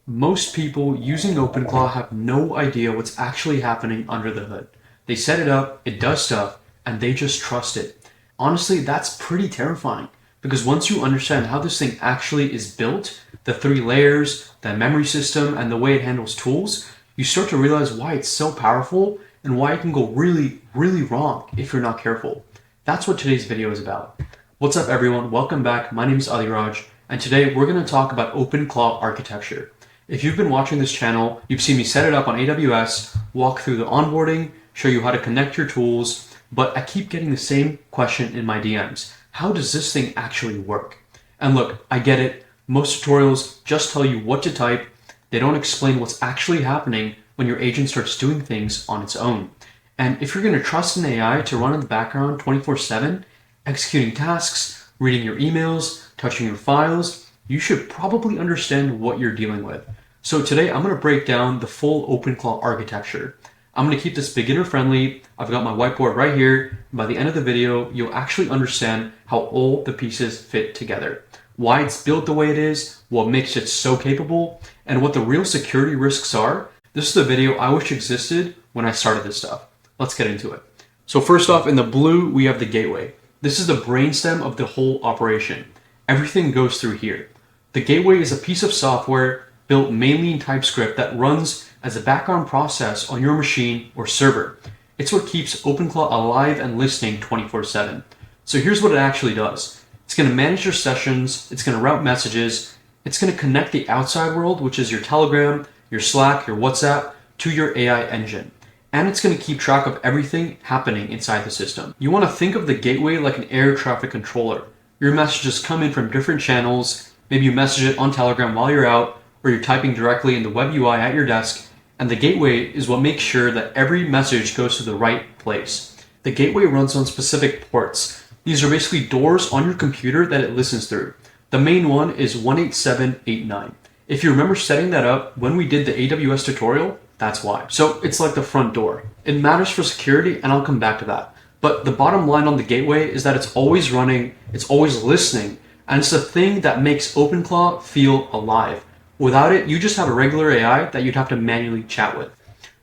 Most people using OpenClaw have no idea what's actually happening under the hood. They set it up, it does stuff, and they just trust it. Honestly, that's pretty terrifying because once you understand how this thing actually is built, the 3 layers, the memory system, and the way it handles tools, you start to realize why it's so powerful and why it can go really, really wrong if you're not careful. That's what today's video is about. What's up everyone, welcome back. My name is Aliraj, and today we're going to talk about OpenClaw architecture. If you've been watching this channel, you've seen me set it up on AWS, walk through the onboarding, show you how to connect your tools, but I keep getting the same question in my DMs. How does this thing actually work? And look, I get it. Most tutorials just tell you what to type. They don't explain what's actually happening when your agent starts doing things on its own. And if you're going to trust an AI to run in the background 24/7, executing tasks, reading your emails, touching your files, you should probably understand what you're dealing with. So today I'm going to break down the full OpenClaw architecture. I'm going to keep this beginner friendly. I've got my whiteboard right here. By the end of the video, you'll actually understand how all the pieces fit together, why it's built the way it is, what makes it so capable, and what the real security risks are. This is the video I wish existed when I started this stuff. Let's get into it. So first off, in the blue, we have the gateway. This is the brainstem of the whole operation. Everything goes through here. The gateway is a piece of software built mainly in TypeScript that runs as a background process on your machine or server. It's what keeps OpenClaw alive and listening 24/7. So here's what it actually does. It's going to manage your sessions, it's going to route messages, it's going to connect the outside world, which is your Telegram, your Slack, your WhatsApp, to your AI engine. And it's going to keep track of everything happening inside the system. You want to think of the gateway like an air traffic controller. Your messages come in from different channels. Maybe you message it on Telegram while you're out, or you're typing directly in the web UI at your desk, and the gateway is what makes sure that every message goes to the right place. The gateway runs on specific ports. These are basically doors on your computer that it listens through. The main one is 18789. If you remember setting that up when we did the AWS tutorial, that's why. So it's like the front door. It matters for security, and I'll come back to that. But the bottom line on the gateway is that it's always running, it's always listening, and it's the thing that makes OpenClaw feel alive. Without it, you just have a regular AI that you'd have to manually chat with.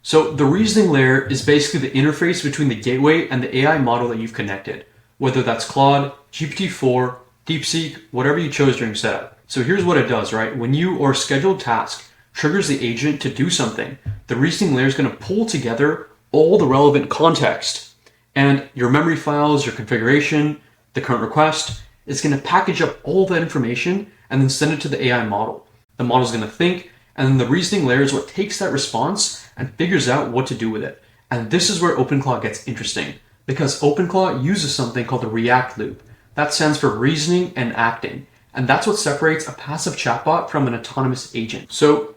So the reasoning layer is basically the interface between the gateway and the AI model that you've connected, whether that's Claude, GPT-4, DeepSeek, whatever you chose during setup. So here's what it does, right? When you or a scheduled task triggers the agent to do something, the reasoning layer is going to pull together all the relevant context and your memory files, your configuration, the current request. It's going to package up all that information and then send it to the AI model. The model is going to think, and then the reasoning layer is what takes that response and figures out what to do with it. And this is where OpenClaw gets interesting, because OpenClaw uses something called the React loop. That stands for reasoning and acting. And that's what separates a passive chatbot from an autonomous agent. So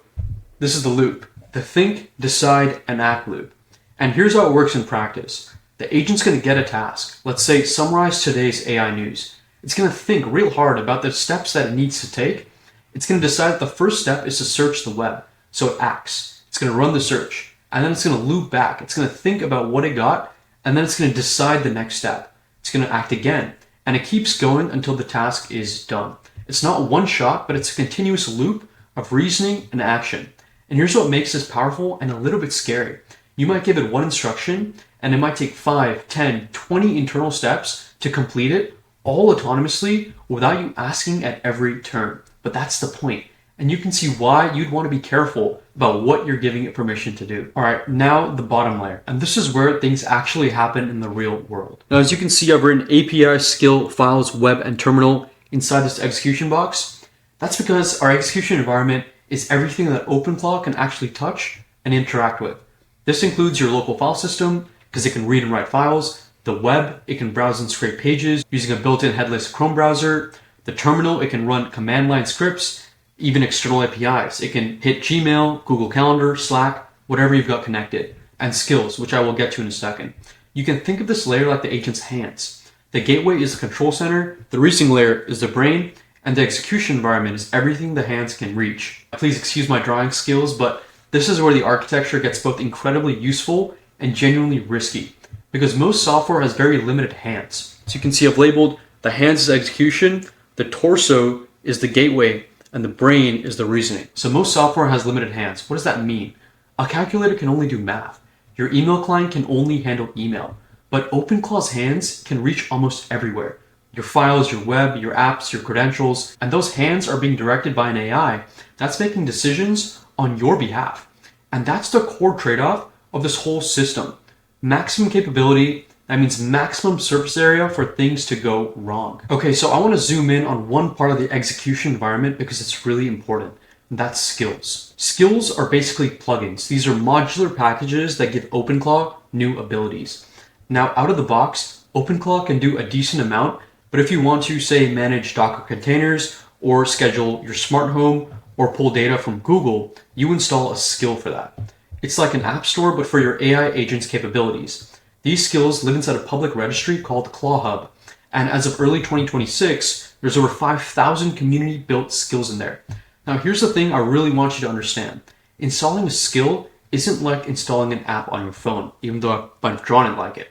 this is the loop, the think, decide, and act loop. And here's how it works in practice. The agent's going to get a task. Let's say summarize today's AI news. It's going to think real hard about the steps that it needs to take. It's going to decide that the first step is to search the web. So it acts. It's going to run the search. And then it's going to loop back. It's going to think about what it got. And then it's going to decide the next step. It's going to act again. And it keeps going until the task is done. It's not one shot, but it's a continuous loop of reasoning and action. And here's what makes this powerful and a little bit scary. You might give it one instruction, and it might take 5, 10, 20 internal steps to complete it, all autonomously without you asking at every turn. But that's the point. And you can see why you'd want to be careful about what you're giving it permission to do. All right, now the bottom layer. And this is where things actually happen in the real world. Now, as you can see, I've written API, skill, files, web, and terminal inside this execution box. That's because our execution environment is everything that OpenClaw can actually touch and interact with. This includes your local file system, because it can read and write files. The web, it can browse and scrape pages using a built-in headless Chrome browser. The terminal, it can run command line scripts, even external APIs. It can hit Gmail, Google Calendar, Slack, whatever you've got connected. And skills, which I will get to in a second. You can think of this layer like the agent's hands. The gateway is the control center, the reasoning layer is the brain, and the execution environment is everything the hands can reach. Please excuse my drawing skills, but this is where the architecture gets both incredibly useful and genuinely risky, because most software has very limited hands. So you can see I've labeled the hands is execution, the torso is the gateway, and the brain is the reasoning. So most software has limited hands. What does that mean? A calculator can only do math. Your email client can only handle email. But OpenClaw's hands can reach almost everywhere. Your files, your web, your apps, your credentials, and those hands are being directed by an AI that's making decisions on your behalf. And that's the core trade-off of this whole system. Maximum capability, that means maximum surface area for things to go wrong. Okay, so I want to zoom in on one part of the execution environment because it's really important. And that's skills. Skills are basically plugins. These are modular packages that give OpenClaw new abilities. Now, out of the box, OpenClaw can do a decent amount, but if you want to, say, manage Docker containers or schedule your smart home or pull data from Google, you install a skill for that. It's like an app store, but for your AI agent's capabilities. These skills live inside a public registry called ClawHub, and as of early 2026, there's over 5,000 community-built skills in there. Now, here's the thing I really want you to understand. Installing a skill isn't like installing an app on your phone, even though I've drawn it like it.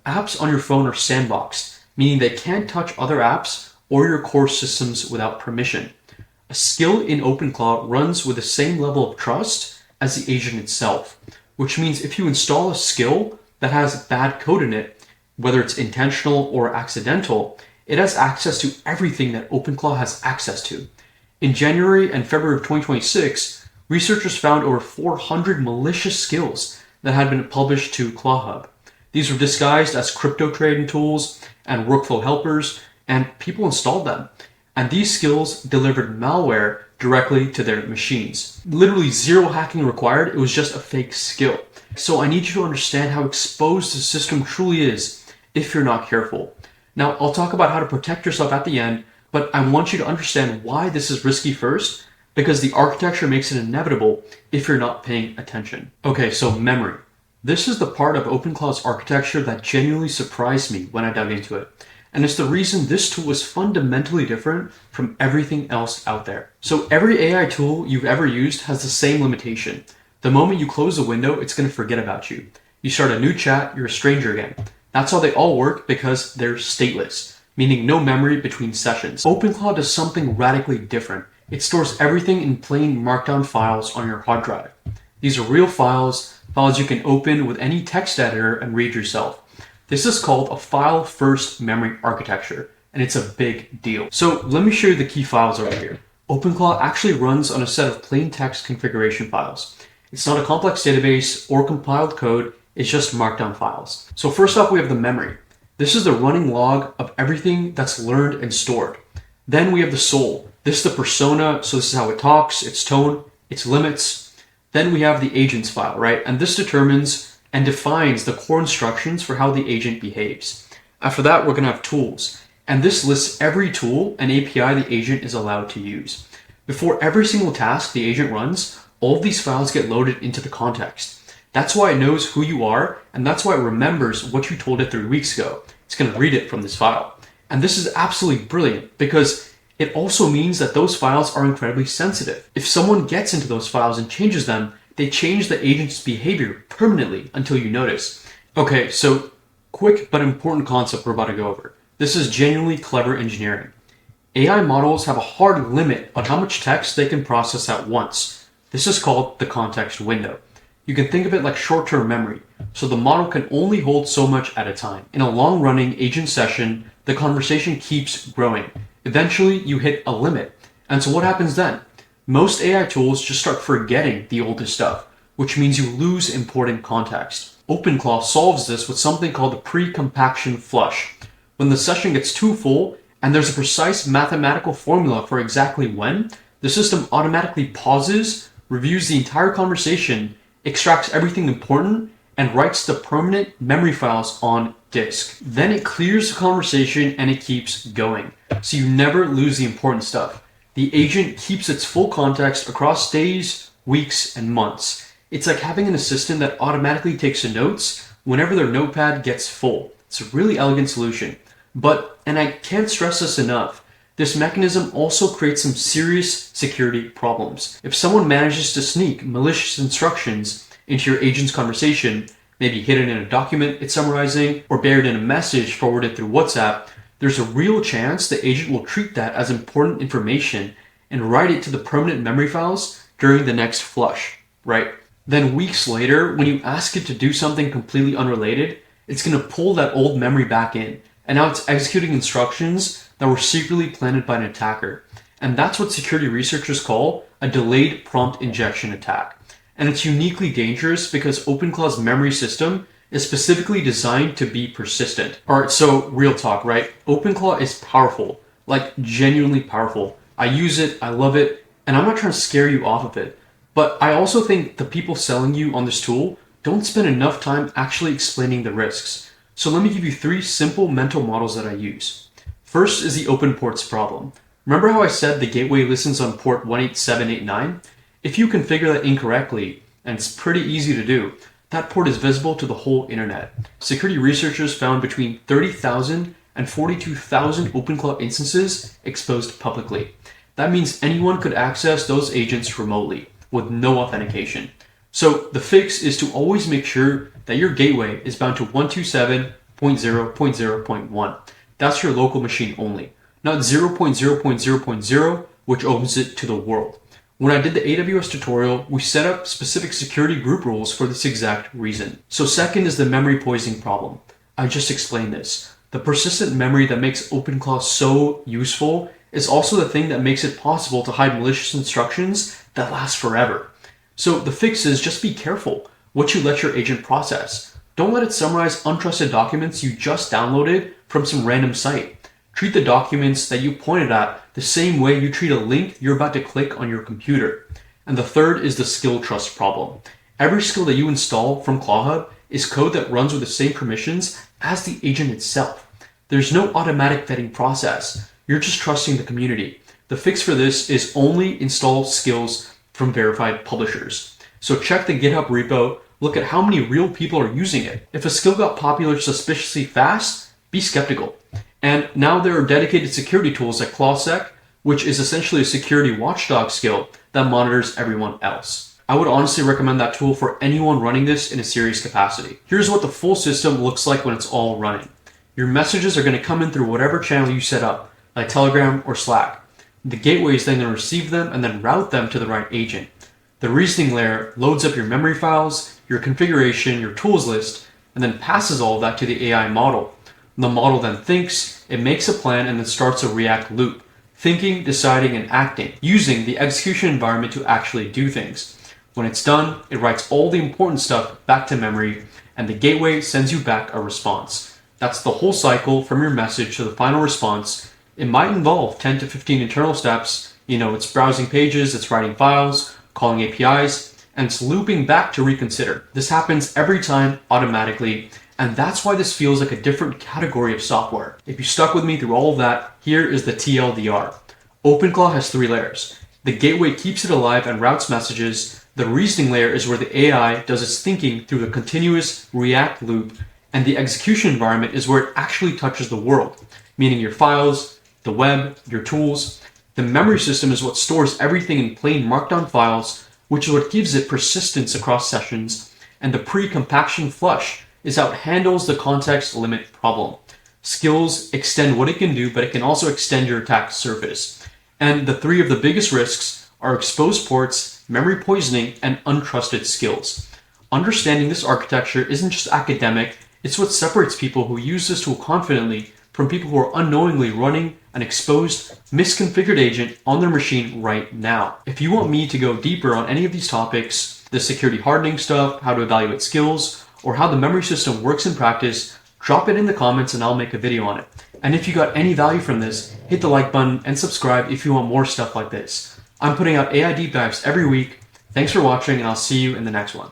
Apps on your phone are sandboxed, meaning they can't touch other apps or your core systems without permission. A skill in OpenClaw runs with the same level of trust as the agent itself, which means if you install a skill that has bad code in it, whether it's intentional or accidental, it has access to everything that OpenClaw has access to. In January and February of 2026, researchers found over 400 malicious skills that had been published to ClawHub. These were disguised as crypto trading tools and workflow helpers, and people installed them. And these skills delivered malware directly to their machines. Literally zero hacking required, it was just a fake skill. So I need you to understand how exposed the system truly is if you're not careful. Now, I'll talk about how to protect yourself at the end, but I want you to understand why this is risky first, because the architecture makes it inevitable if you're not paying attention. Okay, so memory. This is the part of OpenClaw's architecture that genuinely surprised me when I dug into it. And it's the reason this tool is fundamentally different from everything else out there. So every AI tool you've ever used has the same limitation. The moment you close the window, it's going to forget about you. You start a new chat, you're a stranger again. That's how they all work because they're stateless, meaning no memory between sessions. OpenClaw does something radically different. It stores everything in plain markdown files on your hard drive. These are real files you can open with any text editor and read yourself. This is called a file-first memory architecture, and it's a big deal. So let me show you the key files over here. OpenClaw actually runs on a set of plain text configuration files. It's not a complex database or compiled code, it's just markdown files. So first off, we have the memory. This is the running log of everything that's learned and stored. Then we have the soul. This is the persona, so this is how it talks, its tone, its limits. Then we have the agents file, right? And this determines and defines the core instructions for how the agent behaves. After that, we're going to have tools. And this lists every tool and API the agent is allowed to use. Before every single task the agent runs, all of these files get loaded into the context. That's why it knows who you are, and that's why it remembers what you told it 3 weeks ago. It's going to read it from this file. And this is absolutely brilliant because it also means that those files are incredibly sensitive. If someone gets into those files and changes them, they change the agent's behavior permanently until you notice. Okay, so quick but important concept we're about to go over. This is genuinely clever engineering. AI models have a hard limit on how much text they can process at once. This is called the context window. You can think of it like short-term memory, so the model can only hold so much at a time. In a long-running agent session, the conversation keeps growing. Eventually, you hit a limit. And so what happens then? Most AI tools just start forgetting the oldest stuff, which means you lose important context. OpenClaw solves this with something called the pre-compaction flush. When the session gets too full, and there's a precise mathematical formula for exactly when, the system automatically pauses, reviews the entire conversation, extracts everything important, and writes the permanent memory files on disk. Then it clears the conversation and it keeps going. So you never lose the important stuff. The agent keeps its full context across days, weeks, and months. It's like having an assistant that automatically takes the notes whenever their notepad gets full. It's a really elegant solution. But, and I can't stress this enough, this mechanism also creates some serious security problems. If someone manages to sneak malicious instructions into your agent's conversation, maybe hidden in a document it's summarizing, or buried in a message forwarded through WhatsApp, there's a real chance the agent will treat that as important information and write it to the permanent memory files during the next flush, right? Then weeks later, when you ask it to do something completely unrelated, it's going to pull that old memory back in, and now it's executing instructions that were secretly planted by an attacker. And that's what security researchers call a delayed prompt injection attack. And it's uniquely dangerous because OpenClaw's memory system is specifically designed to be persistent. Alright, so real talk, right? OpenClaw is powerful, like genuinely powerful. I use it, I love it, and I'm not trying to scare you off of it. But I also think the people selling you on this tool don't spend enough time actually explaining the risks. So let me give you 3 simple mental models that I use. First is the open ports problem. Remember how I said the gateway listens on port 18789? If you configure that incorrectly, and it's pretty easy to do, that port is visible to the whole internet. Security researchers found between 30,000 and 42,000 OpenClaw instances exposed publicly. That means anyone could access those agents remotely with no authentication. So the fix is to always make sure that your gateway is bound to 127.0.0.1. That's your local machine only, not 0.0.0.0, which opens it to the world. When I did the AWS tutorial, we set up specific security group rules for this exact reason. So second is the memory poisoning problem. I just explained this. The persistent memory that makes OpenClaw so useful is also the thing that makes it possible to hide malicious instructions that last forever. So the fix is just be careful what you let your agent process. Don't let it summarize untrusted documents you just downloaded from some random site. Treat the documents that you pointed at the same way you treat a link you're about to click on your computer. And the third is the skill trust problem. Every skill that you install from ClawHub is code that runs with the same permissions as the agent itself. There's no automatic vetting process. You're just trusting the community. The fix for this is only install skills from verified publishers. So check the GitHub repo, look at how many real people are using it. If a skill got popular suspiciously fast, be skeptical. And now there are dedicated security tools like ClawSec, which is essentially a security watchdog skill that monitors everyone else. I would honestly recommend that tool for anyone running this in a serious capacity. Here's what the full system looks like when it's all running. Your messages are going to come in through whatever channel you set up, like Telegram or Slack. The gateway is then going to receive them and then route them to the right agent. The reasoning layer loads up your memory files, your configuration, your tools list, and then passes all of that to the AI model. The model then thinks, it makes a plan, and then starts a react loop, thinking, deciding, and acting, using the execution environment to actually do things. When it's done, it writes all the important stuff back to memory, and the gateway sends you back a response. That's the whole cycle from your message to the final response. It might involve 10 to 15 internal steps. It's browsing pages, it's writing files, calling APIs, and it's looping back to reconsider. This happens every time automatically. And that's why this feels like a different category of software. If you stuck with me through all of that, here is the TLDR. OpenClaw has 3 layers. The gateway keeps it alive and routes messages. The reasoning layer is where the AI does its thinking through the continuous React loop. And the execution environment is where it actually touches the world, meaning your files, the web, your tools. The memory system is what stores everything in plain markdown files, which is what gives it persistence across sessions. And the pre-compaction flush is how it handles the context limit problem. Skills extend what it can do, but it can also extend your attack surface. And the 3 of the biggest risks are exposed ports, memory poisoning, and untrusted skills. Understanding this architecture isn't just academic, it's what separates people who use this tool confidently from people who are unknowingly running an exposed, misconfigured agent on their machine right now. If you want me to go deeper on any of these topics, the security hardening stuff, how to evaluate skills, or how the memory system works in practice, drop it in the comments and I'll make a video on it. And if you got any value from this, hit the like button and subscribe if you want more stuff like this. I'm putting out AI deep dives every week. Thanks for watching, and I'll see you in the next one.